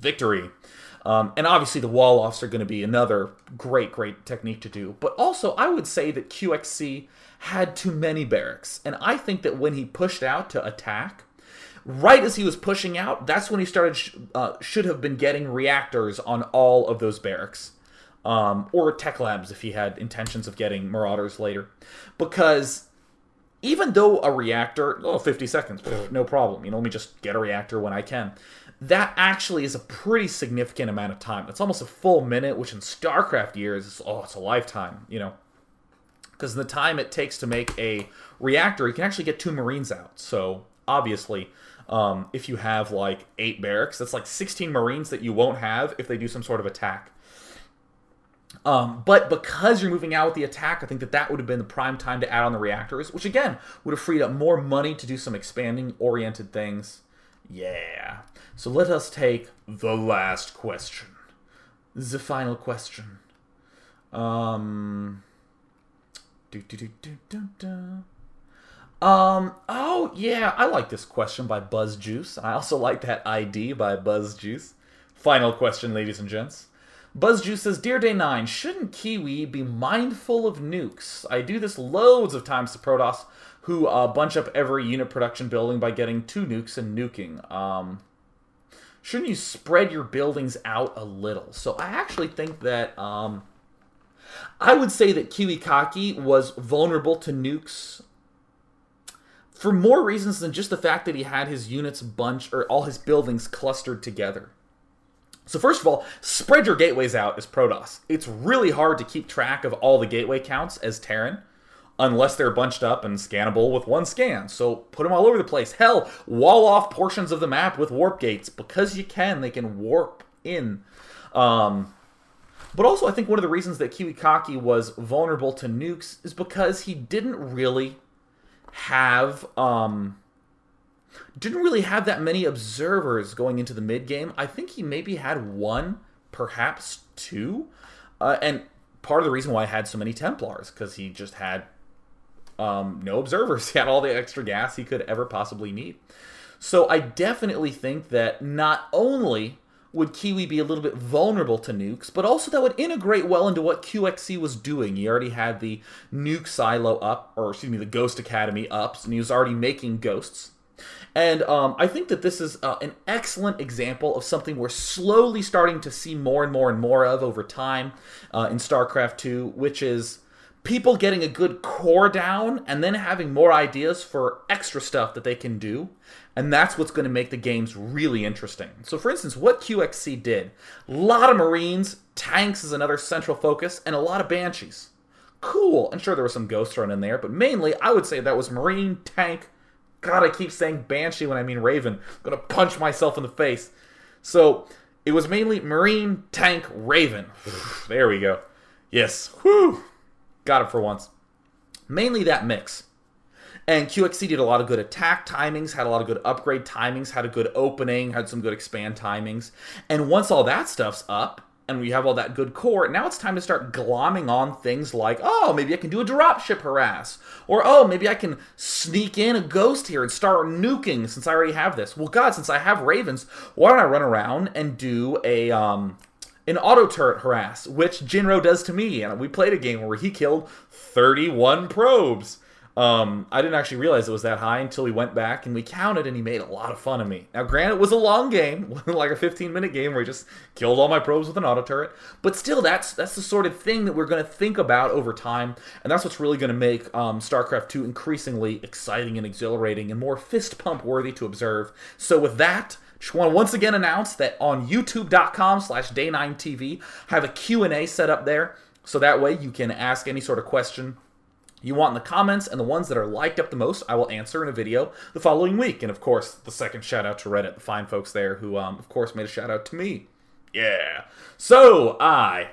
victory. And obviously the wall-offs are going to be another great technique to do. But also, I would say that QXC had too many barracks. And I think that when he pushed out to attack, right as he was pushing out, that's when he started should have been getting reactors on all of those barracks. Or tech labs if he had intentions of getting marauders later. Because even though a reactor, 50 seconds, no problem. Let me just get a reactor when I can. That actually is a pretty significant amount of time. That's almost a full minute, which in StarCraft years, it's a lifetime, Because the time it takes to make a reactor, you can actually get 2 Marines out. So, obviously, if you have, 8 barracks, that's 16 Marines that you won't have if they do some sort of attack. But because you're moving out with the attack, I think that would have been the prime time to add on the reactors, which, again, would have freed up more money to do some expanding-oriented things. Yeah. So let us take the last question. The final question. Oh, yeah, I like this question by BuzzJuice. I also like that ID by BuzzJuice. Final question, ladies and gents. BuzzJuice says, Dear Day 9, shouldn't Kiwi be mindful of nukes? I do this loads of times to Protoss, who bunch up every unit production building by getting 2 nukes and nuking. Shouldn't you spread your buildings out a little? So I actually think that I would say that KiwiKaki was vulnerable to nukes for more reasons than just the fact that he had his units or all his buildings clustered together. So first of all, spread your gateways out as Protoss. It's really hard to keep track of all the gateway counts as Terran, unless they're bunched up and scannable with 1 scan. So put them all over the place. Hell, wall off portions of the map with warp gates. Because you can, they can warp in. But also, I think one of the reasons that KiwiKaki was vulnerable to nukes is because he didn't really have that many observers going into the mid game. I think he maybe had 1, perhaps 2. And part of the reason why I had so many Templars, because he just had no observers. He had all the extra gas he could ever possibly need. So I definitely think that not only would Kiwi be a little bit vulnerable to nukes, but also that would integrate well into what QXC was doing. He already had the nuke silo up, or excuse me, the Ghost Academy ups, and he was already making ghosts. And I think that this is an excellent example of something we're slowly starting to see more and more of over time in StarCraft 2, which is people getting a good core down and then having more ideas for extra stuff that they can do. And that's what's going to make the games really interesting. So for instance, what QXC did, a lot of Marines, tanks is another central focus, and a lot of Banshees. Cool. And sure, there was some Ghosts thrown in there, but mainly I would say that was Marine, tank. God, I keep saying Banshee when I mean Raven. I'm going to punch myself in the face. So it was mainly Marine, tank, Raven. There we go. Yes. Whew. Got it for once. Mainly that mix. And QXC did a lot of good attack timings, had a lot of good upgrade timings, had a good opening, had some good expand timings. And once all that stuff's up, and we have all that good core, now it's time to start glomming on things like, oh, maybe I can do a dropship harass. Or, oh, maybe I can sneak in a ghost here and start nuking since I already have this. Well, God, since I have Ravens, why don't I run around and do an auto turret harass, which Jinro does to me. And we played a game where he killed 31 probes. I didn't actually realize it was that high until we went back and we counted, and he made a lot of fun of me. Now, granted, it was a long game, like a 15-minute game where he just killed all my probes with an auto turret, but still, that's the sort of thing that we're going to think about over time, and that's what's really going to make StarCraft 2 increasingly exciting and exhilarating and more fist pump worthy to observe. So with that, just want to once again announce that on youtube.com/day9tv, I have a Q&A set up there, so that way you can ask any sort of question you want in the comments, and the ones that are liked up the most, I will answer in a video the following week. And of course, the second shout out to Reddit, the fine folks there who, of course, made a shout out to me. Yeah. So, I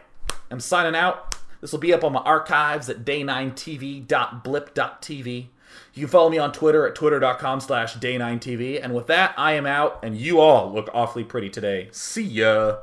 am signing out. This will be up on my archives at day9tv.blip.tv. You can follow me on Twitter at twitter.com/day9tv. And with that, I am out, and you all look awfully pretty today. See ya.